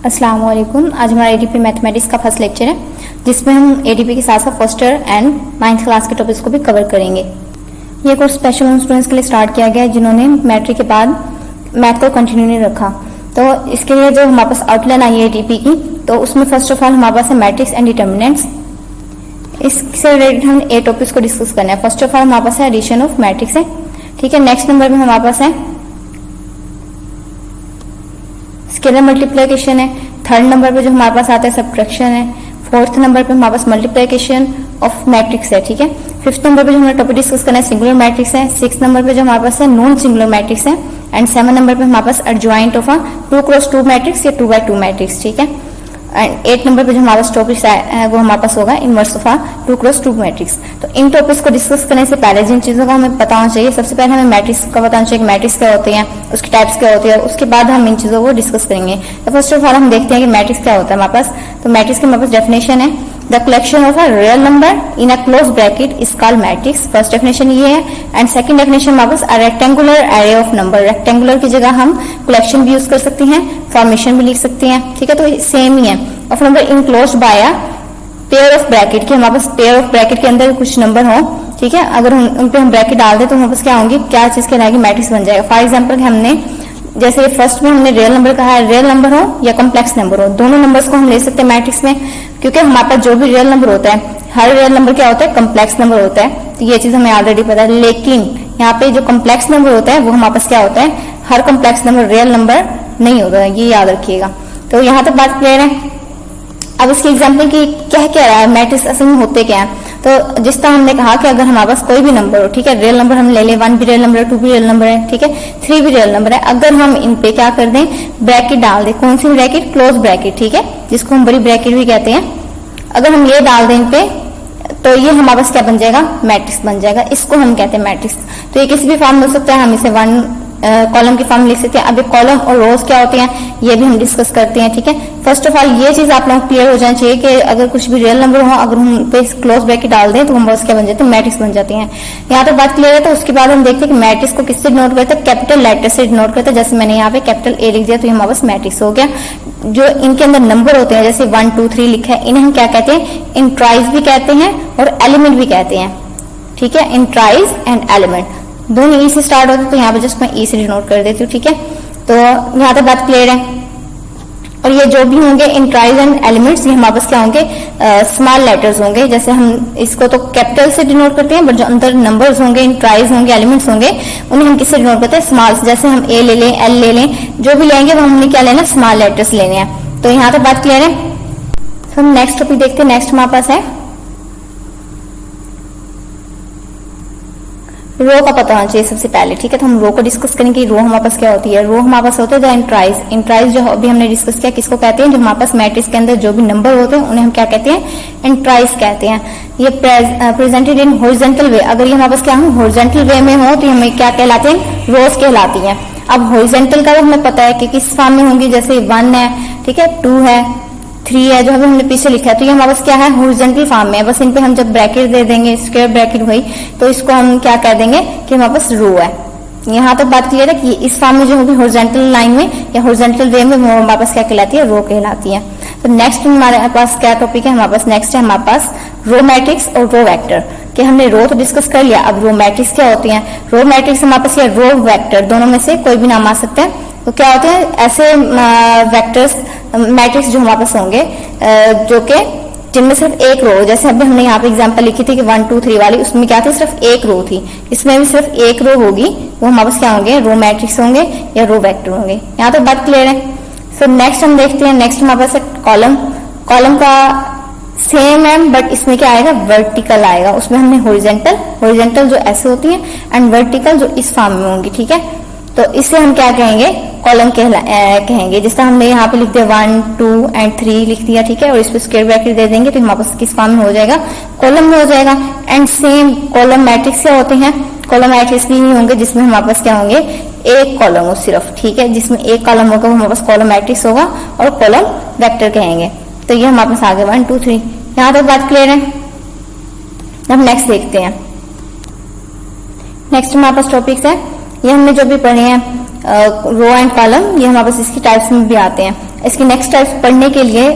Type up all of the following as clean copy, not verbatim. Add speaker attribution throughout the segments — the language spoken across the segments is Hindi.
Speaker 1: अस्सलाम वालेकुम। आज हमारा एडीपी मैथमेटिक्स का फर्स्ट लेक्चर है, जिसमें हम एडीपी के साथ साथ first year and 9th class के टॉपिक्स को भी कवर करेंगे। ये कोर्स स्पेशल उन स्टूडेंट्स के लिए स्टार्ट किया गया है जिन्होंने मैट्रिक के बाद मैथ को कंटिन्यू नहीं रखा। तो इसके लिए जो हमारे पास आउटलाइन आई है एडीपी की, तो उसमें फर्स्ट ऑफ ऑल हमारे पास है मैट्रिक्स एंड डिटर्मिनेंट्स। इससे रिलेटेड हम 8 टॉपिक्स को डिस्कस करना है। फर्स्ट ऑफ ऑल हमारे पास है एडिशन ऑफ मैट्रिक्स है, ठीक है। नेक्स्ट नंबर में हमारे पास है स्केलर मल्टीप्लिकेशन है। थर्ड नंबर पे जो हमारे पास आता है सब्ट्रैक्शन है। फोर्थ नंबर पे हमारे पास मल्टीप्लिकेशन ऑफ मैट्रिक्स है, ठीक है। फिफ्थ नंबर पे जो हमारा टॉपिक डिस्कस करना है सिंगुलर मैट्रिक्स है। सिक्स नंबर पे जो हमारे पास है नॉन सिंगुलर मैट्रिक्स है। एंड 7 नंबर पे हमारे पास एडजॉइंट ऑफ 2x2 मैट्रिक्स या 2x2 मैट्रिक्स, ठीक है। एंड 8 नंबर पे जो हमारा टॉपिक है वो हमारे पास होगा इनवर्स ऑफ 2x2 मैट्रिक्स। तो इन टॉपिक्स को डिस्कस करने से पहले जिन चीजों का हमें पता होना चाहिए, सबसे पहले हमें मैट्रिक्स का बताना चाहिए कि मैट्रिक्स क्या होते हैं, उसके टाइप्स क्या होते हैं, उसके बाद हम इन चीजों को डिस्कस करेंगे। तो फर्स्ट ऑफ ऑल हम देखते हैं कि मैट्रिक्स क्या होता है हमारे पास। तो मैट्रिक्स की हमारे पास डेफिनेशन है, the collection of a real number in a close bracket is called matrix. First definition ये है। एंड सेकंड डेफिनेशन हमारे पास a rectangular array of number. Rectangular की जगह हम कलेक्शन भी यूज कर सकते हैं, फॉर्मेशन भी लिख सकते हैं, ठीक है। तो सेम ही है। Of number enclosed bye a pair of bracket, कि हमारे पास पेयर ऑफ ब्रैकेट के अंदर कुछ नंबर हो, ठीक है। अगर उन पे हम ब्रैकेट डाल दें तो हमारे पास क्या होंगे, क्या चीज कहलाएगी, मैट्रिक्स बन जाएगा। फॉर एग्जाम्पल हमने जैसे फर्स्ट में हमने रियल नंबर कहा है, रियल नंबर हो या कॉम्प्लेक्स नंबर हो, दोनों नंबर्स को हम ले सकते हैं मैट्रिक्स में, क्योंकि हमारे पास जो भी रियल नंबर होता है, हर रियल नंबर क्या होता है, कॉम्प्लेक्स नंबर होता है। तो ये चीज हमें ऑलरेडी पता है। लेकिन यहाँ पे जो कॉम्प्लेक्स नंबर होता है वो हमारे पास क्या होता है, हर कॉम्प्लेक्स नंबर रियल नंबर नहीं होता है, ये याद रखिएगा। तो यहाँ तक बात क्लियर है। अब इसके एग्जाम्पल की क्या कह रहा है, मैट्रिक्स असल में होते क्या है। तो जिस तरह हमने कहा कि अगर हमारे पास कोई भी नंबर हो, ठीक है, रियल नंबर हम ले लें, 1 भी रियल नंबर है, 2 भी रियल नंबर है, ठीक है, 3 भी रियल नंबर है। अगर हम इन पे क्या कर दें, ब्रैकेट डाल दें, कौन सी ब्रैकेट, क्लोज ब्रैकेट, ठीक है, जिसको हम बड़ी ब्रैकेट भी कहते हैं। अगर हम ये डाल दें इन पे, तो ये हमारे पास क्या बन जाएगा, मैट्रिक्स बन जाएगा। इसको हम कहते हैं मैट्रिक्स। तो ये किसी भी फॉर्म में हो सकता है, हम इसे 1 कॉलम की फॉर्म लिख सकते हैं। अब कॉलम और रोज क्या होते हैं ये भी हम डिस्कस करते हैं, ठीक है। फर्स्ट ऑफ ऑल ये चीज आप लोगों को क्लियर हो जाना चाहिए कि अगर कुछ भी रियल नंबर हो, अगर हम पे क्लोज ब्रैकेट डाल दें तो हम बस क्या बन जाते हैं, मैट्रिक्स बन जाते हैं। यहाँ तक बात क्लियर है। तो उसके बाद हम देखते हैं कि मैट्रिक्स को किससे डिनोट करते हैं, कैपिटल लेटर से डिनोट करते हैं। जैसे मैंने यहाँ पे कैपिटल ए लिख दिया तो ये हमारे पास मैट्रिक्स हो गया। जो इनके अंदर नंबर होते हैं जैसे 1 2 3 लिखा है, इन्हें हम क्या कहते हैं, इंट्राइज भी कहते हैं और एलिमेंट भी कहते हैं, ठीक है। इंट्राइज एंड एलिमेंट दोनों ई से स्टार्ट होते हैं, तो यहाँ पे जस्ट मैं ई से डिनोट कर देती हूँ, ठीक है। तो यहाँ तक बात क्लियर है। और ये जो भी होंगे इंट्राइज एंड एलिमेंट्स, ये हमारे पास क्या होंगे, स्मॉल लेटर्स होंगे। जैसे हम इसको तो कैपिटल से डिनोट करते हैं, बट जो अंदर नंबर्स होंगे, इंट्राइज होंगे, एलिमेंट्स होंगे, उन्हें हम किससे डिनोट करते हैं, स्मॉल से। जैसे हम ए ले लें, एल ले लें, जो भी लेंगे वो हमने क्या लेना, स्मॉल लेटर्स लेने हैं। तो यहाँ तक बात क्लियर है। तो हम नेक्स्ट टॉपिक देखते हैं। नेक्स्ट हमारे पास है रो का पता होना चाहिए सबसे पहले, ठीक है। तो हम रो को डिस्कस करेंगे। रो हमारे पास क्या होती है, रो हमारे पास होता है द इंट्राइज। इंट्राइज जो अभी हमने डिस्कस किया, किसको कहते हैं, जो हमारे पास मैट्रिक्स के अंदर जो भी नंबर होते हैं उन्हें हम क्या कहते हैं, इंट्राइज कहते हैं। ये प्रेजेंटेड इन हॉरिजॉन्टल वे। अगर ये हमारे पास क्या हो, हॉरिजॉन्टल वे में हो तो हमें क्या कहलाते हैं, रोज कहलाती हैं। अब हॉरिजॉन्टल का हमें पता है कि किस फॉर्म में होंगी, जैसे 1 है, ठीक है, 2 है, 3 है, जो अभी हमने पीछे लिखा है। तो ये हमारे पास क्या है, हॉरिजॉन्टल फॉर्म में है। बस इन पे हम जब ब्रैकेट दे देंगे, स्क्वायर ब्रैकेट हुई, तो इसको हम क्या कह देंगे कि हमारे पास रो है। यहाँ तक बात क्लियर है कि इस फॉर्म में जो होगी हॉरिजॉन्टल लाइन में या हॉरिजॉन्टल वे में, वो हमारे पास क्या कहलाती है, रो कहलाती है। तो नेक्स्ट हमारे पास क्या टॉपिक है, हमारे पास नेक्स्ट है हमारे पास रो मैट्रिक्स और रो वेक्टर। कि हमने रो तो डिस्कस कर लिया, अब रो मैट्रिक्स क्या होती है। रो मैट्रिक्स हमारे पास या रो वेक्टर, दोनों में से कोई भी नाम आ सकता है। तो क्या होते हैं ऐसे वेक्टर्स, मैट्रिक्स जो हमारे पास होंगे जो कि जिनमें सिर्फ एक रो, जैसे अभी हमने यहाँ पे एग्जांपल लिखी थी कि 1 2 3 वाली, उसमें क्या थी, सिर्फ एक रो थी। इसमें भी सिर्फ एक रो होगी, वो हमारे पास क्या होंगे, रो मैट्रिक्स होंगे या रो वेक्टर होंगे। यहाँ तक बात क्लियर है। सो नेक्स्ट हम देखते हैं। नेक्स्ट हमारे पास है कॉलम। कॉलम का सेम है, बट इसमें क्या आएगा, वर्टिकल आएगा। उसमें हमने हॉरिजॉन्टल जो ऐसे होती है एंड वर्टिकल जो इस फॉर्म में होंगी, ठीक है। तो इसे हम क्या कहेंगे, कॉलम कहेंगे। जिस तरह हमने यहाँ पे लिख दिया 1 2 एंड 3 लिख दिया, ठीक है, और इस पे स्क्वायर ब्रैकेट दे देंगे तो हमारे पास किस फॉर्म में हो जाएगा, कॉलम में हो जाएगा। एंड सेम कॉलम मैट्रिक्स क्या होते हैं, कॉलम मैट्रिक्स भी नहीं होंगे जिसमें हमारे पास क्या होंगे, एक कॉलम हो सिर्फ, ठीक है। जिसमें एक कॉलम होगा वो हमारे पास कॉलम मैट्रिक्स होगा और कॉलम वेक्टर कहेंगे। तो ये हमारे पास आ गए 1 2 3। यहाँ तक बात क्लियर है। अब नेक्स्ट देखते हैं। नेक्स्ट हमारे पास टॉपिक्स है, ये हमने जो भी पढ़े हैं रो एंड कॉलम, ये हमारे पास इसकी टाइप्स में भी आते हैं। इसकी नेक्स्ट टाइप्स पढ़ने के लिए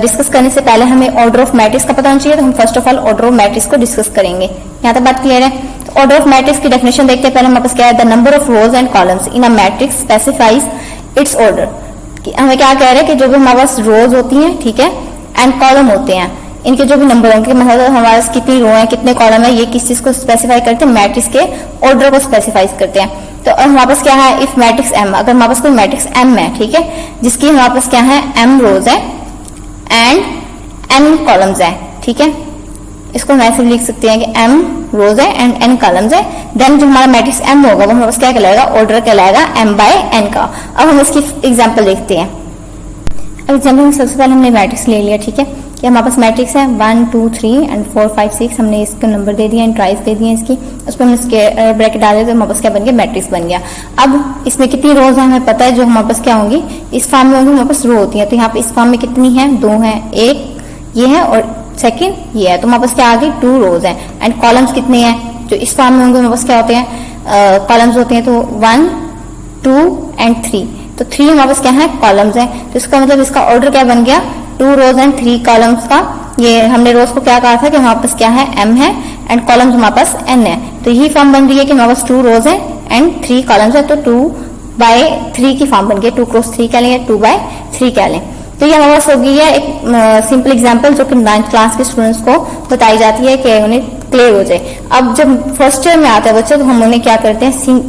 Speaker 1: डिस्कस करने से पहले हमें ऑर्डर ऑफ मैट्रिक्स का पता होना चाहिए, तो हम first of all order of matrix को डिस्कस करेंगे। यहाँ तक बात क्लियर है? तो ऑर्डर ऑफ मैट्रिक्स की डेफिनेशन देखते हैं। पहले हमारे पास क्या है, the number of rows and columns in a matrix specifies it's order. हमें क्या कह रहे हैं कि जो भी हमारे पास रोज होती हैं, ठीक है, एंड कॉलम होते हैं, इनके जो भी नंबर होंगे, मतलब हमारे पास कितनी रो है, कितने कॉलम है, ये किस चीज को स्पेसिफाई करते हैं, मैट्रिक्स के ऑर्डर को स्पेसिफाई करते हैं। तो हमारे पास क्या है, इफ मैट्रिक्स एम, अगर हमारे पास कोई मैट्रिक्स एम है, ठीक है, जिसकी हमारे पास क्या है, एम रोज है एंड एन कॉलम्स है, ठीक है, इसको हम ऐसे लिख सकते हैं कि एम रोज है एंड एन कॉलम्स है, देन जो हमारा मैट्रिक्स एम होगा वो हमारे पास क्या कहलाएगा, ऑर्डर कहलाएगा एम बाय एन का। अब हम इसकी एग्जांपल देखते हैं। अब एग्जांपल में सबसे पहले हमने मैट्रिक्स ले लिया, ठीक है, कि हमारे पास मैट्रिक्स है 1 2 3 एंड 4 5 6, हमने इसको नंबर दे दिया, ट्राइस दे दिए इसकी, उस पर हमने स्क्वायर ब्रैकेट डाले तो हमारे पास क्या बन गया, मैट्रिक्स बन गया। अब इसमें कितनी रोज है हमें पता है, जो हमारे पास क्या होंगी, इस फॉर्म में होंगी, हमारे पास रो होती है, तो यहाँ पे इस फॉर्म में कितनी है, 2 है, एक ये है और सेकंड ये है, तो हमारे पास क्या आ गई, 2 रोज है। एंड कॉलम्स कितने हैं, जो इस फॉर्म में होंगे हमारे पास क्या होते हैं, कॉलम्स होते हैं, तो 1 2 एंड 3, तो 3 हमारे पास क्या है, कॉलम्स है, तो इसका मतलब इसका ऑर्डर क्या बन गया, 2 रोज एंड 3 कॉलम्स का। ये हमने रोज को क्या कहा था कि हमारे पास क्या है, एम है एंड कॉलम्स हमारे पास एन है, तो यही फॉर्म बन रही है कि हमारे पास 2 रोज है एंड 3 कॉलम्स है, तो 2/3 की फॉर्म बन गई, 2 क्रॉस 3 कह लें या 2/3 कह लें। तो ये हमारे पास हो गई है एक सिंपल एग्जांपल जो कि 9th क्लास के स्टूडेंट्स को बताई जाती है कि उन्हें क्लियर हो जाए। अब जब फर्स्ट ईयर में आता है बच्चे, तो हम उन्हें क्या करते हैं,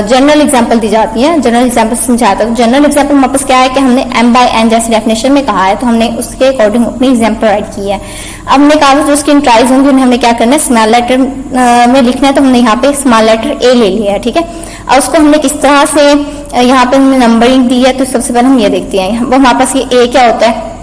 Speaker 1: जनरल एग्जांपल दी जाती है, जनरल एग्जांपल समझाता है। तो जनरल एग्जांपल हमारे पास क्या है कि हमने एम बाय एन जैसे डेफिनेशन में कहा है, तो हमने उसके अकॉर्डिंग अपनी एग्जांपल राइट की है। अब हमने कहा जो उसकी इंट्राइज होंगी उन्हें हमने क्या करना है, स्मॉल लेटर में लिखना है, तो हमने यहाँ पे स्मॉल लेटर ए ले लिया है, ठीक है। और उसको हमने किस तरह से यहाँ पे हमने नंबरिंग दी है, तो सबसे पहले हम ये देखते हैं, वो हमारे पास ये ए क्या होता है।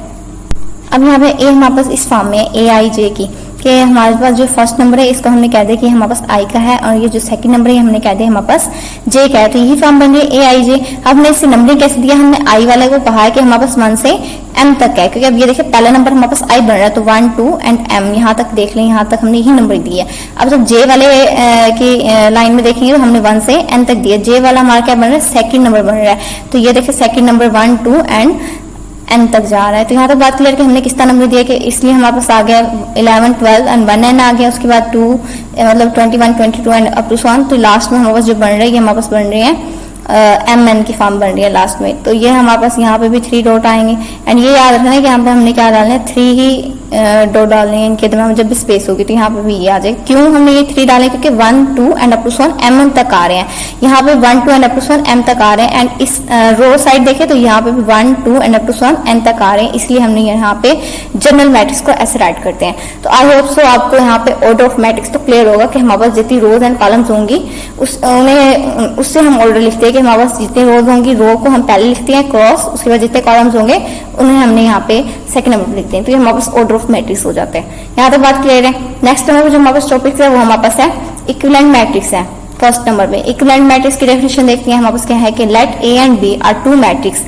Speaker 1: अब यहाँ पे ए हमारे पास इस फॉर्म में है, ए आई जे की, कि हमारे पास जो फर्स्ट नंबर है इसको हमने कह दिया कि हमारे पास आई का है, और ये जो सेकंड नंबर है हमने कह दिया हमारे पास जे का है, तो यही फॉर्म बन रही है ए आई जे। अब हमने इससे नंबरिंग कैसे दिया, हमने आई वाले को कहा है कि हमारे पास 1 से एम तक है, क्योंकि अब ये देखिए पहला नंबर हमारे पास आई बन रहा है, तो 1 2 एंड एम, यहाँ तक देख लें, यहाँ तक हमने यही नंबर दी है। अब जब जे वाले की लाइन में देखेंगे तो हमने 1 से एन तक दिया, जे वाला हमारा क्या बन रहा है, सेकंड नंबर बन रहा है, तो ये देखिए सेकंड नंबर 1 2 एंड एन तक जा रहा है। तो यहाँ तक बात क्लियर कि हमने किस तरह नंबर दिया, कि इसलिए हमारे पास आ गया 11 12 एंड 1 एन आ गया, उसके बाद 2 मतलब 21 22 and up to so on, तो लास्ट में हमारे पास जो बन रही है हमारे पास बन रही है एम एन की फॉर्म बन रही है लास्ट में। तो ये हमारे पास यहाँ पे भी 3 डॉट आएंगे, एंड ये याद रखना है कि यहाँ पे हमने क्या डालना है, 3 ही डॉट डालने हैं, इनके दरम्यान जब भी स्पेस होगी तो यहाँ पे भी ये आ जाए। क्यों हमने ये 3 डाले, क्योंकि 1 2 and up to so on M N तक आ रहे हैं, यहाँ पे 1 2 and up to so on M तक आ रहे हैं, एंड इस रो साइड देखें तो यहाँ पे भी 1 2 and up to so on N तक आ रहे हैं, इसलिए हमने यहाँ पे जनरल मैट्रिक्स को ऐसे राइट करते हैं। तो आई होप सो आपको यहाँ पे ऑर्डर ऑफ मैट्रिक्स तो क्लियर होगा कि हमारे पास जितनी रोज एंड कॉलम्स होंगी उससे हम ऑर्डर लिखते हैं कि हमारे पास जितनी रोज होंगी, रो को हम पहले लिखते हैं क्रॉस, उसके बाद जितने कॉलम्स होंगे उन्हें हमने यहाँ पे सेकंड नंबर पर लिखते हैं, तो ये हमारे पास ऑर्डर ऑफ मैट्रिक्स हो जाते हैं। यहाँ तक बात क्लियर है। नेक्स्ट नंबर जो हमारे पास टॉपिक है वो हमारे पास है इक्विवेलेंट मैट्रिक्स है। फर्स्ट नंबर पे इक्विवेलेंट मैट्रिक्स की डेफिनेशन देखते हैं। हमारे पास क्या है कि let A and B are 2 matrix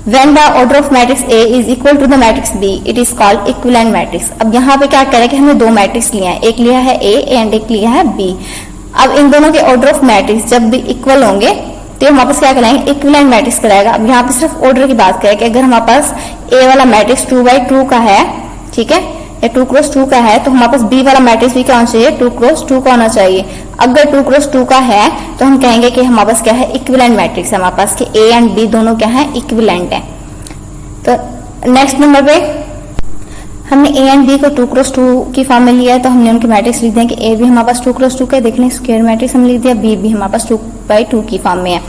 Speaker 1: when the order of matrix A is equal to the matrix B, it is called equivalent matrix। अब यहाँ पे क्या करें कि हमने 2 मैट्रिक्स लिया है, एक लिया है A एंड एक लिया है B। अब इन दोनों के ऑर्डर ऑफ मैट्रिक्स जब भी इक्वल होंगे तो हम वापस क्या कराएंगे, इक्विवेलेंट मैट्रिक्स कराएगा। अब यहाँ पे सिर्फ ऑर्डर की बात करें कि अगर हमारे पास A वाला मैट्रिक्स 2/2 का है, ठीक है, या 2 क्रॉस 2 का है, तो हमारे पास B वाला मैट्रिक्स भी क्या होना चाहिए, 2 क्रॉस 2 का होना चाहिए। अगर 2 क्रॉस 2 का है तो हम कहेंगे कि हमारे पास क्या है, इक्विवेलेंट मैट्रिक्स है हमारे पास, कि A एंड B दोनों क्या है, इक्विवेलेंट है। तो नेक्स्ट नंबर पे हमने ए एंड बी को 2 क्रॉस 2 की फॉर्म में लिया है, तो हमने उनके मैट्रिक्स लिख दिया कि ए भी हमारे पास 2 क्रॉस 2 का है, देख लें स्क्वायर मैट्रिक्स हम लिख दिया, बी भी हमारे पास 2/2 की फॉर्म में है।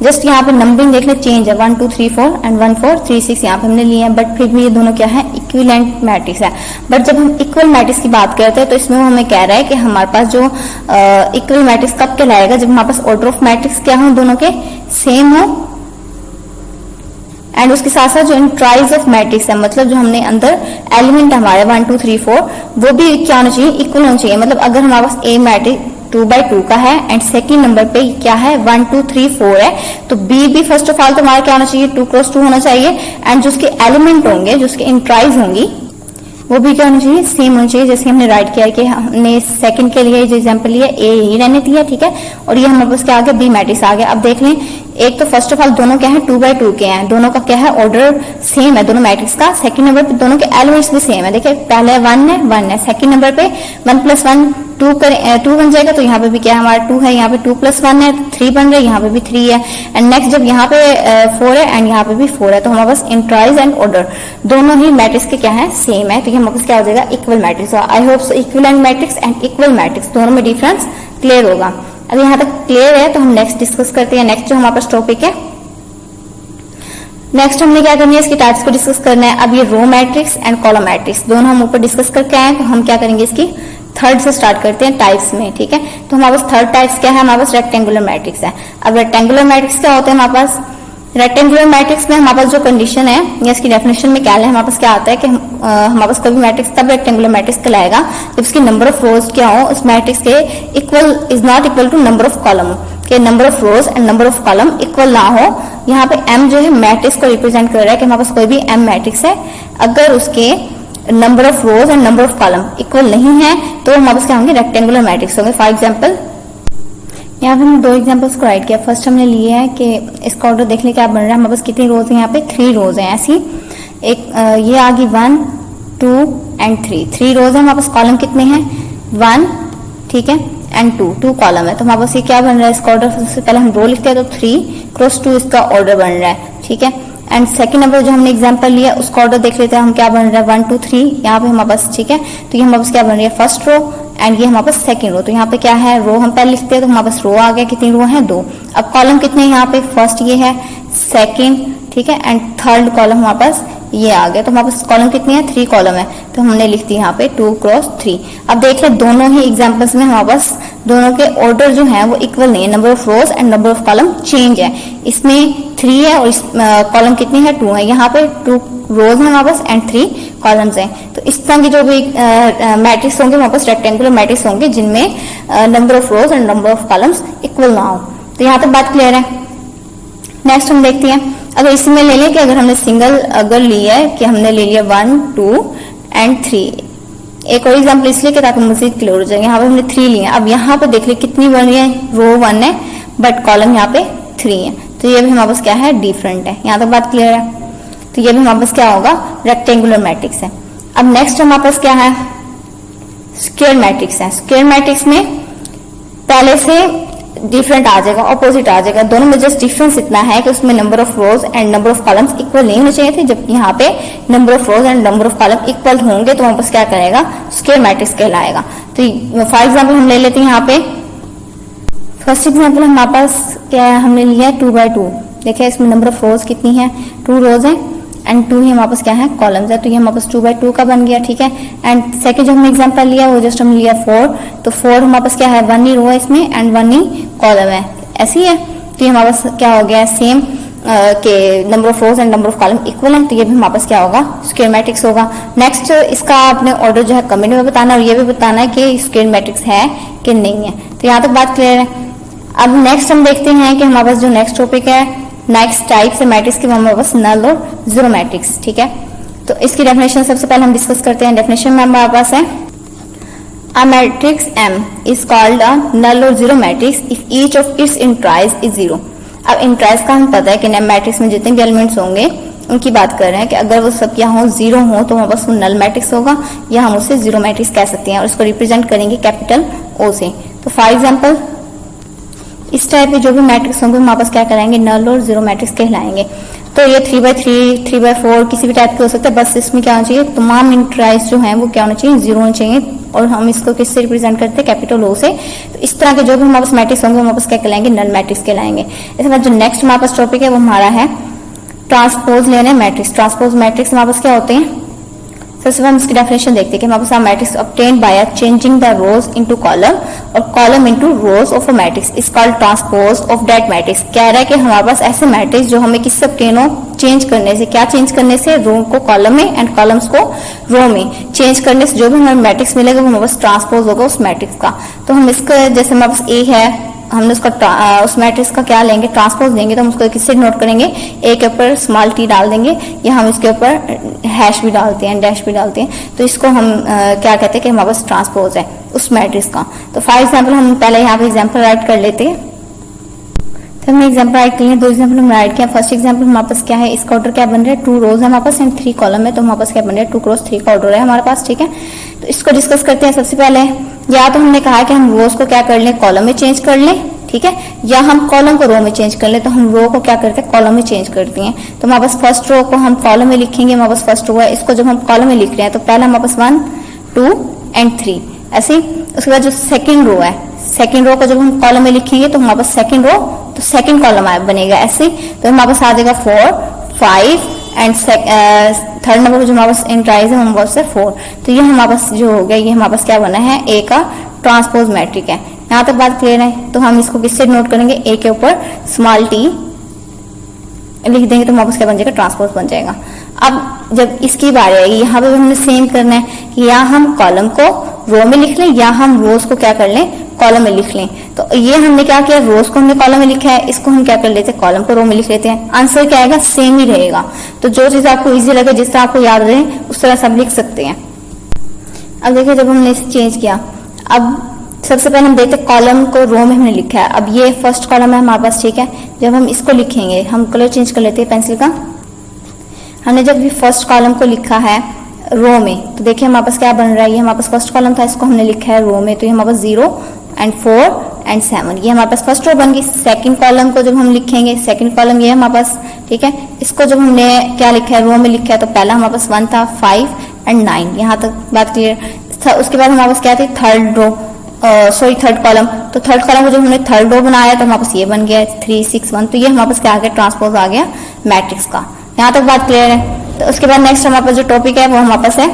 Speaker 1: जस्ट यहाँ पे नंबरिंग देख लें, चेंज है, 1 2 3 4 एंड 1 4 3 6 यहाँ पे हमने लिए हैं, बट फिर भी ये दोनों क्या है, इक्विवेलेंट मैट्रिक्स है। बट जब हम इक्वल मैट्रिक्स की बात करते हैं तो इसमें वो हमें कह रहा है कि हमारे पास जो इक्वल मैट्रिक्स कब कहलाएगा, जब हमारे पास ऑर्डर ऑफ मैट्रिक्स क्या हो, दोनों के सेम हो, एंड उसके साथ साथ जो इंट्राइज ऑफ मैट्रिक्स है, मतलब जो हमने अंदर एलिमेंट हमारे 1 2 3 4 वो भी क्या होना चाहिए, इक्वल होना चाहिए। मतलब अगर हमारे पास ए मैट्रिक्स 2/2 का है एंड सेकंड नंबर पे क्या है, 1 2 3 4 है, तो बी भी फर्स्ट ऑफ ऑल तो हमारा क्या होना चाहिए, 2 क्रॉस 2 होना चाहिए, एंड जो उसके एलिमेंट होंगे, जो उसके इंट्राइज होंगी, वो भी क्या होना चाहिए, सेम होना चाहिए। जैसे हमने राइट किया है कि हमने सेकंड के लिए जो एग्जांपल लिया ए ही रहने दिया, ठीक है, और ये हमारे पास क्या आ गया, बी मैट्रिक्स आ गया। अब देख लें, एक तो फर्स्ट ऑफ ऑल दोनों क्या है, 2 by 2 के हैं, दोनों का क्या है, ऑर्डर सेम है दोनों मैट्रिक्स का। सेकंड नंबर पे दोनों के एलिमेंट्स भी सेम है। देखिए पहले 1 है, सेकंड नंबर पे 1 + 1 2 बन जाएगा, तो यहाँ पे भी क्या है हमारा 2 है, यहाँ पे 2 + 1 है 3 बन रहा है, यहाँ पे भी 3 है। एंड नेक्स्ट जब यहाँ पे 4 है एंड यहाँ पे भी 4 है, तो हमारे पास इंट्राइज एंड ऑर्डर दोनों ही मैट्रिक्स के क्या है, सेम है, तो ये हमारे पास क्या हो जाएगा, equal matrix. I hope so equivalent matrix and equal matrix दोनों में डिफरेंस क्लियर होगा। अब यहाँ तक क्लियर है, तो हम नेक्स्ट डिस्कस करते हैं। नेक्स्ट जो हमारे पास टॉपिक है, नेक्स्ट हमने क्या करनी है, इसकी टाइप्स को डिस्कस करना है। अब ये row matrix and column matrix दोनों हम ऊपर डिस्कस करके आए, तो हम क्या करेंगे, इसकी थर्ड से स्टार्ट करते हैं टाइप्स में, ठीक है। तो हमारे पास थर्ड टाइप्स क्या है, हमारे पास रेक्टेंगुलर मैट्रिक्स है। अब रेक्टेंगुलर मैट्रिक्स क्या होते हैं हमारे पास, रेक्टेंगुलर मैट्रिक्स में हमारे पास जो कंडीशन है या इसकी डेफिनेशन में क्या है, हमारे पास क्या आता है कि हमारे पास कोई भी मैट्रिक्स तब रेक्टेंगुलर मैट्रिक्स कहलाएगा जब उसकी नंबर ऑफ रोज क्या हो, उस मैट्रिक्स के equal is not equal to number of column, के number of rows and number of column equal ना हो। यहाँ पे m जो है मैट्रिक्स को रिप्रेजेंट कर रहा है कि हमारे पास कोई भी m मैट्रिक्स है, अगर उसके number of rows and number of column equal नहीं है तो हमारे पास क्या होंगे, रेक्टेंगुलर मैट्रिक्स होंगे। फॉर एग्जांपल यहाँ पे हमने 2 एग्जांपल्स को राइट किया। फर्स्ट हमने लिया है कि इसका ऑर्डर देख ले क्या बन रहा है, हमारे पास कितनी रोज है, यहाँ पे 3 रोज है। ऐसी एक ये आ गई 1 2 एंड 3 रोज है, हमारे पास कॉलम कितने हैं 1, ठीक है, एंड 2 कॉलम है। तो हमारे पास ये क्या बन रहा है, इसका ऑर्डर सबसे पहले हम रो लिखते हैं, तो 3 × 2 इसका ऑर्डर बन रहा है, ठीक है। एंड सेकंड नंबर जो हमने एग्जांपल लिया उसका ऑर्डर देख लेते हैं हम क्या बन रहा है, 1 2 3 यहाँ पे हमारे पास, ठीक है। तो ये हमारे पास क्या बन रही है, फर्स्ट रो एंड ये हमारे पास सेकंड रो। तो यहाँ पे क्या है, रो हम पहले लिखते हैं, तो हमारे पास रो आ गया, कितनी रो है 2। अब कॉलम कितने हैं यहाँ पे, फर्स्ट ये है, सेकंड, ठीक है, एंड थर्ड कॉलम हमारे पास ये आ गया। तो हमारे पास कॉलम कितनी है, 3 कॉलम है, तो हमने लिख दी यहाँ पे 2 × 3। अब देख ले दोनों ही एग्जांपल्स में हमारे पास दोनों के ऑर्डर जो है वो इक्वल नहीं है, number of rows and number of column change है। इसमें 3 है और इस कॉलम कितनी है 2 है, यहाँ पे 2 रोज है हमारे पास एंड 3 कॉलम्स हैं। तो इस तरह के जो भी मैट्रिक्स होंगे हमारे पास रेक्टेंगुलर मैट्रिक्स होंगे जिनमें number of rows and number of columns equal ना हो। तो यहाँ तक बात क्लियर है। नेक्स्ट हम देखते हैं, अगर इसमें ले लें कि अगर हमने सिंगल अगर लिया है कि हमने ले लिया 1 2 एंड 3, एक और एग्जाम्पल इसलिए कि ताकि मजीद क्लियर हो जाए। यहाँ पे हमने 3 लिए, अब यहाँ पे देख ले कितनी बन रही है, रो 1 है बट कॉलम यहाँ पे 3 है, तो ये भी हमारे पास क्या है, डिफरेंट है। यहाँ तक बात क्लियर है। तो ये भी हमारे पास क्या होगा, रेक्टेंगुलर मैट्रिक्स है। अब नेक्स्ट हमारे पास क्या है, स्क्वायर मैट्रिक्स है। स्क्वायर मैट्रिक्स में पहले से डिफरेंट आ जाएगा, ऑपोजिट आ जाएगा, दोनों में जस्ट डिफरेंस इतना है कि उसमें number of rows and number of columns equal नहीं होने चाहिए थे, जबकि यहाँ पे number of rows and number of column equal होंगे तो हमारे पास क्या करेगा, स्क्वायर मैट्रिक्स कहलाएगा। तो फॉर एग्जाम्पल हम ले लेते हैं यहाँ पे फर्स्ट एग्जाम्पल हमारे पास क्या है, हमने लिया 2 by 2। देखिए इसमें नंबर ऑफ रोज कितनी है, 2 रोज है एंड 2 ही हमारे पास क्या है, कॉलम्स है, तो ये हमारे पास 2 by 2 का बन गया, ठीक है। एंड सेकंड जो हमने एग्जांपल लिया वो जस्ट हम लिया 4, तो 4 हमारे पास क्या है, 1 ही रो है इसमें एंड 1 ही कॉलम है, ऐसी है। तो ये हमारे पास क्या हो गया, सेम के number of rows and number of column equal है, तो ये भी हमारे पास क्या होगा, स्क्वायर मैट्रिक्स होगा। नेक्स्ट इसका आपने ऑर्डर जो है कमेंट में बताना और ये भी बताना है कि स्क्वायर मैट्रिक्स है कि नहीं है। तो यहाँ तक बात क्लियर है। अब नेक्स्ट हम देखते हैं कि हमारे पास जो नेक्स्ट टॉपिक है, नेक्स्ट टाइप से मैट्रिक्स के हमारे पास नल और जीरो मैट्रिक्स, ठीक है। तो इसकी डेफिनेशन सबसे पहले हम डिस्कस करते हैं। डेफिनेशन में हमारे पास है, A matrix M is called a null or zero matrix if each of its intrides is zero। अब इंट्राइज का हमें पता है कि मैट्रिक्स में जितने भी एलिमेंट्स होंगे उनकी बात कर रहे हैं कि अगर वो सब क्या हो, जीरो हो, तो हमारे पास वो नल मैट्रिक्स होगा या हम उसे जीरो मैट्रिक्स कह सकते हैं और इसको रिप्रेजेंट करेंगे कैपिटल O से। तो फॉर एग्जाम्पल इस टाइप के जो भी मैट्रिक्स होंगे हमारे पास क्या कराएंगे, नल और जीरो मैट्रिक्स कहलाएंगे। तो ये 3 by 3, 3 by 4 किसी भी टाइप के हो सकते हैं, बस इसमें क्या होना चाहिए, तमाम इंट्राइज जो हैं वो क्या होना चाहिए, जीरो होना चाहिए और हम इसको किससे रिप्रेजेंट करते हैं, कैपिटल O से। तो इस तरह के जो भी हमारे पास मैट्रिक्स होंगे हमारे पास क्या कहलाएंगे, नल मैट्रिक्स कहलाएंगे। इसके बाद जो नेक्स्ट हमारे पास टॉपिक है वो हमारा है ट्रांसपोज लेने मैट्रिक्स। ट्रांसपोज मैट्रिक्स हमारे पास क्या होते हैं, सबसे पहले हम इसकी डेफिनेशन देखते हैं कि हमारे पास matrix obtained by changing the rows into column और column into rows of a matrix is called transpose of that matrix. कह रहा है कि हमारे पास ऐसे मैट्रिक्स जो हमें किससे ऑब्टेन हो, चेंज करने से। क्या चेंज करने से, रो को कॉलम में एंड कॉलम्स को रो में चेंज करने से जो भी हमें मैट्रिक्स मिलेगा वो हमारे पास ट्रांसपोज होगा उस मैट्रिक्स का। तो हम इसका जैसे हमारे पास ए है, हमने उसका उस मैट्रिक्स का क्या लेंगे, ट्रांसपोज लेंगे, तो हम उसको किससे नोट करेंगे, ए के ऊपर स्मॉल टी डाल देंगे, या हम इसके ऊपर हैश भी डालते हैं, डैश भी डालते हैं, तो इसको हम क्या कहते हैं कि हमारे पास ट्रांसपोज है उस मैट्रिक्स का। तो फॉर एग्जाम्पल हम पहले यहाँ पे एग्जाम्पल राइट कर लेते हैं। तो हमने एग्जाम्पल राइट किए, 2 एग्जाम्पल हम राइट किया। फर्स्ट एग्जाम्पल हमारे पास क्या है, इसका ऑर्डर क्या बन रहा है, 2 रोज है हमारे पास एंड 3 कॉलम है, तो हमारे पास क्या बन रहा है, 2 क्रॉस 3 का ऑर्डर है हमारे पास, ठीक है। तो इसको डिस्कस करते हैं। सबसे पहले या तो हमने कहा कि हम रोज को क्या कर लें, कॉलम में चेंज कर लें, ठीक है, या हम कॉलम को रो में चेंज कर लें। तो हम रो को क्या करते हैं, कॉलम में चेंज करते हैं। तो हमारे पास फर्स्ट रो को हम कॉलम में लिखेंगे, हमारे पास फर्स्ट रो है, इसको जब हम कॉलम में लिख रहे हैं तो पहला हमारे पास 1, 2 एंड 3 ऐसे। उसके बाद जो सेकेंड रो है, सेकेंड रो को जब हम कॉलम में लिखेंगे तो हमारे पास सेकेंड रो, तो सेकेंड कॉलम बनेगा ऐसे। तो हमारे पास आ जाएगा 4, 5 एंड थर्ड नंबर पर जो हमारे पास इंट्राइज है हमारे पास 4। तो ये हमारे पास जो हो गया, ये हमारे पास क्या बना है, ए का ट्रांसपोज मैट्रिक है। यहाँ तक बात क्लियर है। तो हम इसको किससे नोट करेंगे, ए के ऊपर स्मॉल टी लिख देंगे तो हमारे पास क्या बन जाएगा, ट्रांसपोज बन जाएगा। अब जब इसकी बारी आएगी, यहाँ पे हमने सेम करना है कि या हम कॉलम को रो में लिख लें या हम रोज को क्या कर लें, कॉलम में लिख लें। तो ये हमने क्या किया, रोज को हमने कॉलम में लिखा है, इसको हम क्या कर लेते हैं, कॉलम को रो में लिख लेते हैं। आंसर क्या आएगा, सेम ही रहेगा। तो जो चीज आपको इजी लगे, जिस तरह आपको याद रहे, उस तरह से आप लिख सकते हैं। अब देखिए जब हमने इसे चेंज किया, अब सबसे पहले हम देखते हैं कॉलम को रो में हमने लिखा है। अब ये फर्स्ट कॉलम है हमारे पास, ठीक है। जब हम इसको लिखेंगे, हम कलर चेंज कर लेते हैं पेंसिल का। हमने जब फर्स्ट कॉलम को लिखा है रो में, तो देखिए हमारे पास क्या बन रहा है, ये हमारे पास फर्स्ट कॉलम था, इसको हमने लिखा है रो में, तो ये हमारे पास 0 एंड 4 एंड 7, ये हमारे पास फर्स्ट रो बन गई। सेकंड कॉलम को जब हम लिखेंगे, सेकंड कॉलम ये है हमारे पास, ठीक है। इसको जब हमने क्या लिखा है, रो में लिखा है, तो पहला हमारे पास 1 था, 5 एंड 9, यहाँ तक बात क्लियर। उसके बाद हमारे पास क्या थी, थर्ड कॉलम। तो थर्ड कॉलम को जब हमने थर्ड रो बनाया तो हमारे पास ये बन गया 3, 6, 1। तो ये हमारे पास क्या आ गया, ट्रांसपोज आ गया मैट्रिक्स का। यहाँ तक बात क्लियर है। तो उसके बाद नेक्स्ट हमारे पास जो टॉपिक है वो हमारे पास है,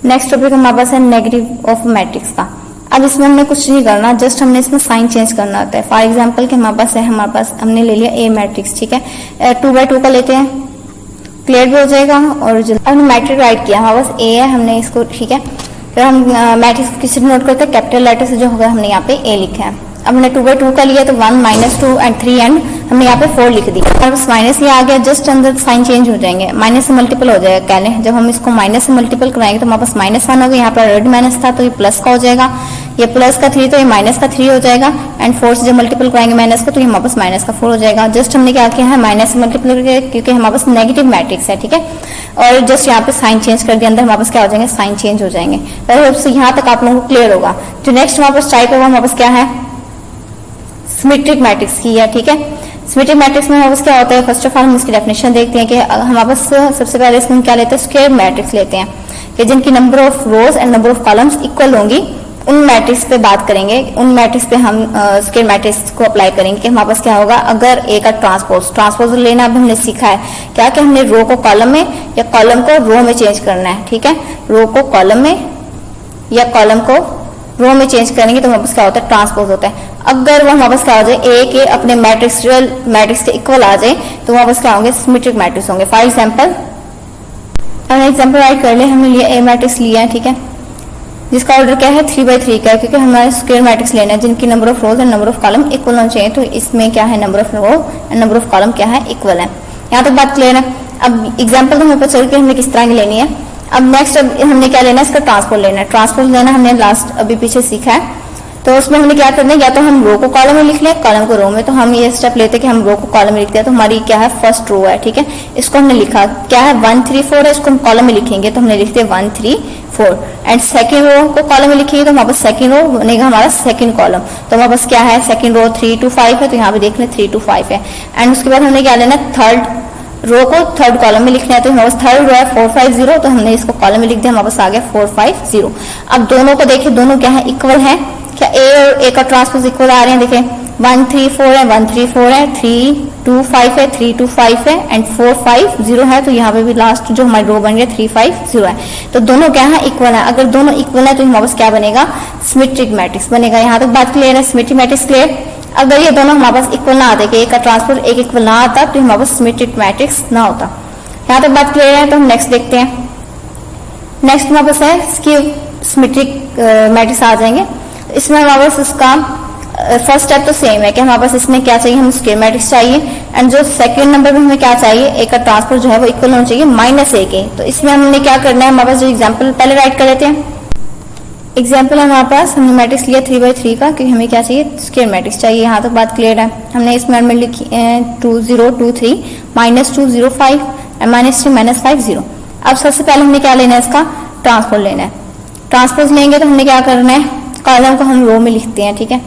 Speaker 1: नेक्स्ट टॉपिक हमारे पास है नेगेटिव ऑफ मैट्रिक्स का। अब इसमें हमने कुछ नहीं करना, जस्ट हमने इसमें साइन चेंज करना होता है। फॉर एग्जांपल कि हमारे पास है, हमारे पास हमने ले लिया ए मैट्रिक्स, ठीक है, 2x2 का लेते हैं, क्लियर भी हो जाएगा। और हमने मैट्रिक राइट किया, हमारे पास ए है, हमने इसको, ठीक है। फिर हम मैट्रिक्स किसी नोट करते हैं, कैपिटल लेटर से जो होगा हमने यहाँ पे ए लिखा है। अब हमने 2x2 का लिया तो 1, -2 एंड 3 एंड हमने यहाँ पे 4 लिख दी। और बस माइनस ये आ गया, जस्ट अंदर साइन चेंज हो जाएंगे, माइनस से मल्टीपल हो जाएगा। क्या लें, जब हम इसको माइनस से मल्टीपल कराएंगे तो हमारे पास -1 होगा, यहाँ पर रेड माइनस था तो ये प्लस का हो जाएगा, ये प्लस का 3 तो ये माइनस का 3 हो जाएगा, एंड 4 से जब मल्टीपल कराएंगे माइनस को तो ये हमारे पास माइनस का 4 हो जाएगा। जस्ट हमने क्या किया है, माइनस से मल्टीपल किया क्योंकि हमारे पास नेगेटिव मैट्रिक्स है, ठीक है। और जस्ट यहाँ पे साइन चेंज कर दिया, अंदर हमारे पास क्या हो जाएंगे, साइन चेंज हो जाएंगे। तो यहाँ तक आप लोगों को क्लियर होगा। जो नेक्स्ट हमारे पास टाइप है वो हमारे पास क्या है, सिमेट्रिक मैट्रिक्स की है, ठीक है। सिमेट्रिक मैट्रिक्स में हमारे पास क्या होता है, फर्स्ट ऑफ ऑल हम इसकी डेफिनेशन देखते हैं कि हमारे पास सबसे पहले इसमें हम क्या लेते हैं, स्क्वायर मैट्रिक्स लेते हैं कि जिनकी number of rows and number of columns equal होंगी, उन मैट्रिक्स पे बात करेंगे। उन मैट्रिक्स पे हम स्क्वायर मैट्रिक्स को अप्लाई करेंगे कि हमारे पास क्या होगा, अगर ए का ट्रांसपोज लेना भी हमने सीखा है क्या, कि हमने रो को कॉलम में या कॉलम को रो में चेंज करना है, ठीक है। रो को कॉलम में या कॉलम को रो में चेंज करेंगे तो हमारे पास क्या होता है, ट्रांसपोज होता है। अगर वो हमारे पास क्या हो जाए, ए के अपने मैट्रिक्स के इक्वल आ जाए तो हमारे पास क्या होंगे, सिमेट्रिक मैट्रिक्स होंगे। फॉर एग्जाम्पल हमने एग्जाम्पल राइट कर लिया, हमने लिया ए मैट्रिक्स लिया है, ठीक है, जिसका ऑर्डर क्या है 3x3 का है, क्योंकि हमारे स्क्वायर मैट्रिक्स लेना है जिनकी number of rows and number of column equal होना चाहिए। तो इसमें क्या है, number of row and number of column क्या है, इक्वल है। यहाँ तक बात क्लियर है। अब एग्जाम्पल तो हमें पता चल के हमने किस तरह की लेनी है। अब नेक्स्ट हमने क्या लेना है, इसका ट्रांसपोज लेना है। ट्रांसपोज लेना हमने लास्ट अभी पीछे सीखा है, तो उसमें हमने क्या करना है, या तो हम रो को कॉलम में लिख लें, कॉलम को रो में। तो हम ये स्टेप लेते हैं कि हम रो को कॉलम में लिखते हैं, तो हमारी क्या है, फर्स्ट रो है, ठीक है। इसको हमने लिखा क्या है, 1, 3, 4 है, इसको हम कॉलम में लिखेंगे तो हमने लिखते हैं 1, 3, 4 एंड सेकंड रो को कॉलम में लिखेंगे तो हमारे पास सेकंड रो बनेगा हमारा सेकंड कॉलम। तो हमारे पास क्या है, सेकंड रो 3 to 5 है, तो यहाँ पे देख लें 3 to 5 है। एंड उसके बाद हमने क्या लेना, थर्ड रो को थर्ड कॉलम में लिखना है, तो हमारे पास थर्ड रो है 4, 5, 0, तो हमने इसको कॉलम में लिख दिया, हमारे पास आ गया 4, 5, 0। अब दोनों को देखिए, दोनों क्या है, इक्वल है। क्या ए और ए का ट्रांसपोज इक्वल आ रहे हैं, देखिए 1, 3, 4 है, 1, 3, 4 है, 3, 2, 5 है, 3, 2, 5 है एंड 4, 5, 0 है। तो यहाँ पे भी लास्ट जो हमारी रो बन गया 3, 5, 0 है। तो दोनों क्या है, इक्वल है। अगर दोनों इक्वल है तो हमारे पास क्या बनेगा, सिमेट्रिक मैट्रिक्स बनेगा। यहाँ तक बात क्लियर है, सिमेट्रिक मैट्रिक्स क्लियर। अगर ये दोनों हमारे पास इक्वल ना आते, कि एक का ट्रांसपोज एक इक्वल ना आता, तो हमारे पास सिमेट्रिक मैट्रिक्स ना होता। यहाँ तक बात क्लियर है। तो हम नेक्स्ट देखते हैं। नेक्स्ट हमारे पास है स्क्यू सिमेट्रिक मैट्रिक्स आ जाएंगे। इसमें हमारे पास इसका फर्स्ट स्टेप तो सेम है कि हमारे पास इसमें क्या चाहिए, हमें स्क्वायर मैट्रिक्स चाहिए, एंड जो सेकंड नंबर पे हमें क्या चाहिए, ए का ट्रांसपोज जो है वो इक्वल होना चाहिए -a के। तो इसमें हमने क्या करना है, हमारे पास जो एग्जाम्पल पहले राइट कर लेते हैं। एग्जाम्पल है हमारे पास, हमने मैट्रिक्स लिया 3/3 का, क्योंकि हमें क्या चाहिए, स्क्वायर मैट्रिक्स चाहिए। यहाँ तक बात क्लियर है। हमने इसमें एलिमेंट लिखी 2 0 2 3 -2 0 5 -3 -5 0। अब सबसे पहले हमने क्या लेना है, इसका ट्रांसपोज लेना है। ट्रांसपोज लेंगे तो हमने क्या करना है, कॉलम को हम रो में लिखते हैं, ठीक है।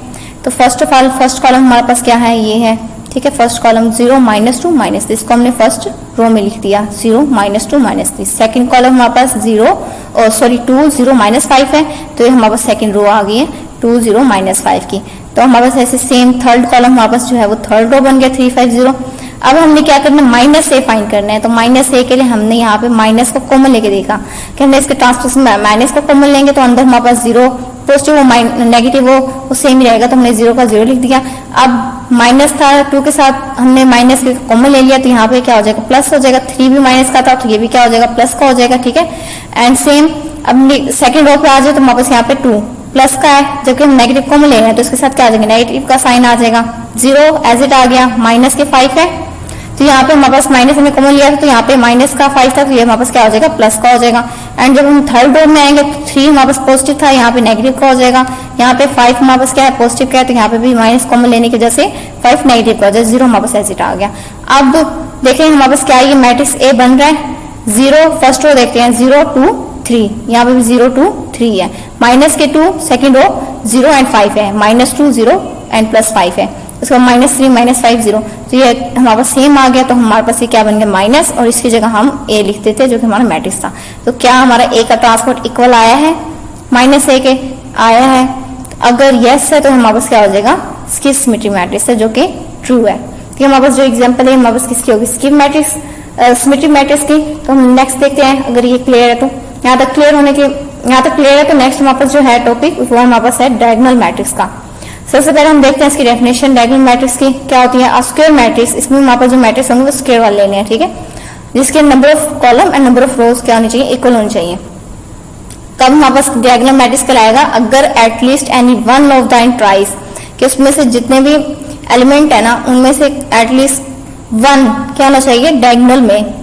Speaker 1: तो first of all first column हमारे पास क्या है, ये है, ठीक है। फर्स्ट कॉलम 0 -2 -3, इसको हमने फर्स्ट रो में लिख दिया 0 -2 -3। सेकंड कॉलम हमारे पास 2 0 -5 है, तो ये हमारे पास सेकंड रो आ गई है 2 0 -5 की। तो हमारे पास ऐसे सेम थर्ड कॉलम हमारे पास जो है वो थर्ड रो बन गया 3 5 0। अब हमने क्या करना है, -a फाइंड करना है। तो -a के लिए हमने यहाँ पे माइनस को कॉमन लेके देखा कि हमने इसके ट्रांसपोज में माइनस को कॉमन लेंगे तो अंदर हमारे पास 0 पॉजिटिव वो नेगेटिव वो सेम ही रहेगा, तो हमने 0 का 0 लिख दिया। अब माइनस था 2 के साथ हमने माइनस के कॉमन ले लिया, तो यहाँ पे क्या हो जाएगा, प्लस हो जाएगा। 3 भी माइनस का था तो ये भी क्या हो जाएगा, प्लस का हो जाएगा, ठीक है। एंड सेम अब सेकंड रो पे आ जाए तो हमारे पास यहाँ पे 2 प्लस का है, जबकि हम नेगेटिव कॉमन ले रहे हैं तो इसके साथ क्या आ जाएगा, नेगेटिव का साइन आ जाएगा। 0 एज इट आ गया, माइनस के 5 है, तो यहाँ पे हमारे पास माइनस हमने कॉमन लिया था, तो यहाँ पे माइनस का 5 था, तो ये हमारे पास क्या हो जाएगा, प्लस का हो जाएगा। एंड जब हम थर्ड रो में आएंगे तो 3 हमारे पास पॉजिटिव था, यहाँ पे नेगेटिव का हो जाएगा। यहाँ पे 5 हमारे पास क्या है, पॉजिटिव का है, तो यहाँ पे भी माइनस कॉमन लेने की वजह से 5 नेगेटिव का हो जाएगा। 0 हमारे पास एज इट आ गया। अब देखें हमारे पास क्या है, ये मैट्रिक्स ए बन रहा है। 0 फर्स्ट रो देखते हैं, 0 2 3, यहाँ पे भी 0 2 3 है। माइनस के 2 सेकेंड रो 0 एंड 5 है, -2 0 एंड +5 है, उसका -3 -5 0। तो ये हमारे पास सेम आ गया, तो हमारे पास ये क्या बन गया, माइनस, और इसकी जगह हम ए लिख देते जो कि हमारा मैट्रिक्स था। तो क्या हमारा ए का ट्रांसपोर्ट इक्वल आया है, -a के आया है। अगर यस है तो हमारे पास क्या हो जाएगा, इसकी सिमेट्री मैट्रिक्स है, जो कि ट्रू है। तो हमारे पास जो एग्जाम्पल है हमारे पास किसकी होगी, स्किप मैट्रिक्स, सिमेट्री मैट्रिक्स की। तो हम नेक्स्ट देखते हैं, अगर ये क्लियर है तो। यहाँ तक क्लियर होने के, यहाँ तक क्लियर है तो नेक्स्ट हमारे पास जो है टॉपिक वो हमारे पास है डायगोनल मैट्रिक्स का। सबसे पहले हम देखते हैं इसकी डेफिनेशन डायगोनल मैट्रिक्स की क्या होती है। स्क्वायर मैट्रिक्स, इसमें हमारे पास जो मैट्रिक्स होंगे वो स्क्वायर वाले लेने हैं, ठीक है, जिसके number of column and number of रोज क्या होनी चाहिए, इक्वल होनी चाहिए। कब हमारे पास डायगोनल मैट्रिक्स कहलाएगा, अगर at least any one of the entries, कि उसमें से जितने भी एलिमेंट है ना उनमें से एटलीस्ट वन क्या होना चाहिए, डायगोनल में,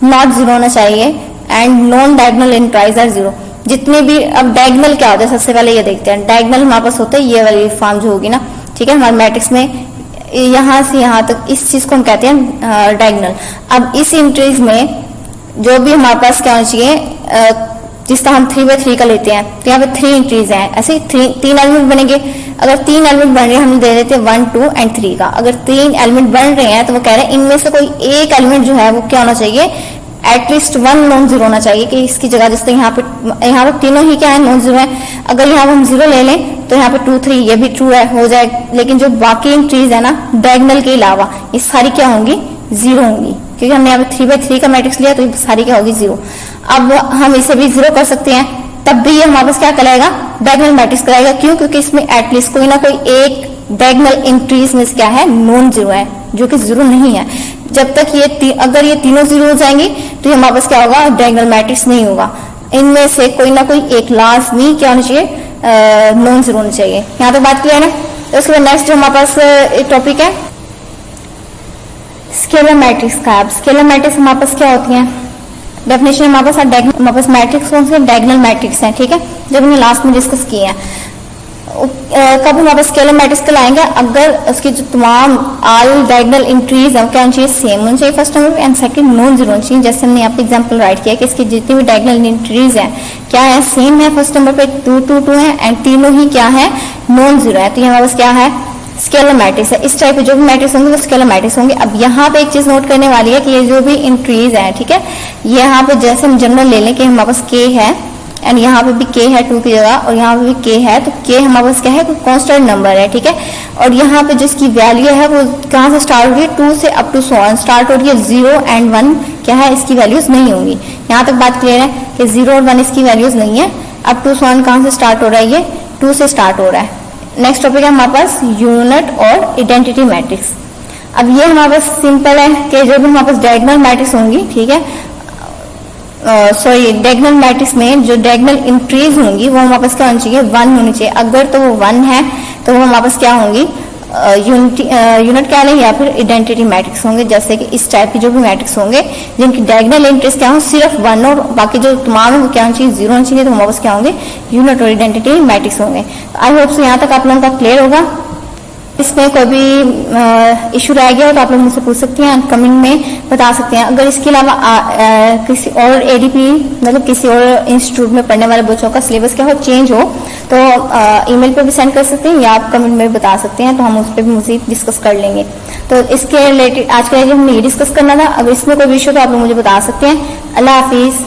Speaker 1: नॉट 0 होना चाहिए, एंड नॉन डायगोनल एंट्राइज आर 0। जितने भी, अब डायगोनल क्या होता है सबसे पहले ये देखते हैं। डायगोनल हमारे पास होता है ये वाली फॉर्म जो होगी ना, ठीक है, हमारे मैट्रिक्स में यहाँ से यहाँ तक, इस चीज को हम कहते हैं डायगोनल। अब इस एंट्रीज में जो भी हमारे पास क्या होना चाहिए, जिस तरह हम 3/3 का लेते हैं तो यहाँ पे 3 एंट्रीज हैं, ऐसे 3 एलिमेंट बनेंगे। अगर 3 एलिमेंट बन रहे हैं हम दे देते हैं 1 2 एंड 3 का। अगर 3 एलिमेंट बन रहे हैं तो वो कह रहे हैं इनमें से कोई एक एलिमेंट जो है वो क्या होना चाहिए, एटलीस्ट 1 नॉन 0 होना चाहिए, कि इसकी जगह जैसे यहाँ पे तीनों ही क्या है, नॉन 0 है। अगर यहाँ पे हम 0 ले लें तो यहाँ पे 2 3 ये भी ट्रू है, हो जाए। लेकिन जो बाकी एंट्रीज है ना डायगोनल के अलावा, ये सारी क्या होंगी, 0 होंगी, क्योंकि हमने यहाँ पे 3/3 का मैट्रिक्स लिया तो ये सारी क्या होगी, 0। अब हम इसे भी 0 कर सकते हैं, तब भी ये हमारे पास क्या कहलाएगा, डायगोनल मैट्रिक्स कहलाएगा। क्यों, क्योंकि इसमें एटलीस्ट कोई ना कोई एक डायगोनल एंट्रीज में क्या है, नॉन 0 है, जो कि 0 नहीं है। जब तक ये अगर ये तीनों 0 हो जाएंगी तो ये हमारे पास क्या होगा, डायगोनल मैट्रिक्स नहीं होगा। इनमें से कोई ना कोई एक लाजमी क्या होना चाहिए, नॉन 0 होना चाहिए। यहाँ तक बात क्लियर है। तो उसके बाद नेक्स्ट जो हमारे पास एक टॉपिक है स्केलर मैट्रिक्स का। अब स्केलर मैट्रिक्स हमारे पास क्या होती है, डेफिनेशन हमारे पास मैट्रिक्स कौन से, डायगोनल मैट्रिक्स हैं, ठीक है, जब हमने लास्ट में डिस्कस किए हैं। कब हमारे पास स्केलर मैट्रिक्स कहलाएंगे, अगर उसकी जो तमाम ऑल डायगोनल एंट्रीज है क्या होनी चाहिए, सेम होनी चाहिए first number, and second non 0 होनी चाहिए। जैसे हमने यहाँ पे एग्जांपल राइट किया कि इसकी जितनी भी डायगोनल एंट्रीज हैं क्या है, सेम है। फर्स्ट नंबर पे 2 2 2 है, एंड तीनों ही क्या है, नॉन 0 है। तो ये हमारे पास क्या है, स्केलर मैट्रिक्स है। इस टाइप के जो भी मैट्रिक्स होंगे वो स्केलर मैट्रिक्स होंगे। अब यहाँ पे एक चीज नोट करने वाली है कि ये जो भी एंट्रीज है, ठीक है, यहाँ पे जैसे हम जनरल ले लें कि हमारे पास k है, एंड यहाँ पे भी k है 2 की जगह, और यहाँ पे भी k है, तो k हमारे पास क्या है, कोई कांस्टेंट नंबर है, ठीक है। और यहाँ पे जिसकी वैल्यू है वो कहाँ से स्टार्ट हो रही है, 2 से अप टू 100 स्टार्ट हो रही है। 0 एंड 1 क्या है, इसकी वैल्यूज नहीं होंगी। यहाँ तक बात क्लियर है कि 0 और 1 इसकी वैल्यूज नहीं है। अप टू 100 कहाँ से स्टार्ट हो रहा है, ये 2 से स्टार्ट हो रहा है। नेक्स्ट टॉपिक है हमारे पास यूनिट और आइडेंटिटी मैट्रिक्स। अब ये हमारे पास सिंपल है कि जो भी हमारे पास डायगोनल मैट्रिक्स होंगी, ठीक है, सॉरी डायगोनल मैट्रिक्स में जो डायगोनल एंट्रीज होंगी वो हमारे पास क्या होनी चाहिए, 1 होनी चाहिए। अगर तो वो 1 है तो वो हमारे पास क्या होंगी, यूनिट क्या है या फिर आइडेंटिटी मैट्रिक्स होंगे। जैसे कि इस टाइप की जो भी मैट्रिक्स होंगे जिनकी डायगोनल एंट्रीज क्या हो, सिर्फ 1 और बाकी जो तमाम है वो क्या होनी चाहिए, 0 होनी चाहिए, तो हमारे पास क्या होंगे, यूनिट और आइडेंटिटी मैट्रिक्स होंगे। आई होप सो यहाँ तक आप लोगों का क्लियर होगा। इसमें कोई भी इशू रह गया हो तो आप लोग मुझसे पूछ सकते हैं, कमेंट में बता सकते हैं। अगर इसके अलावा किसी और एडीपी मतलब किसी और इंस्टीट्यूट में पढ़ने वाले बच्चों का सिलेबस क्या हो, चेंज हो, तो ईमेल पे भी सेंड कर सकते हैं या आप कमेंट में भी बता सकते हैं, तो हम उस पर भी मज़ीद डिस्कस कर लेंगे। तो इसके रिलेटेड आज के लिए हमने ये डिस्कस करना था। अगर इसमें कोई इशू तो आप लोग मुझे बता सकते हैं। अल्लाह हाफिज़।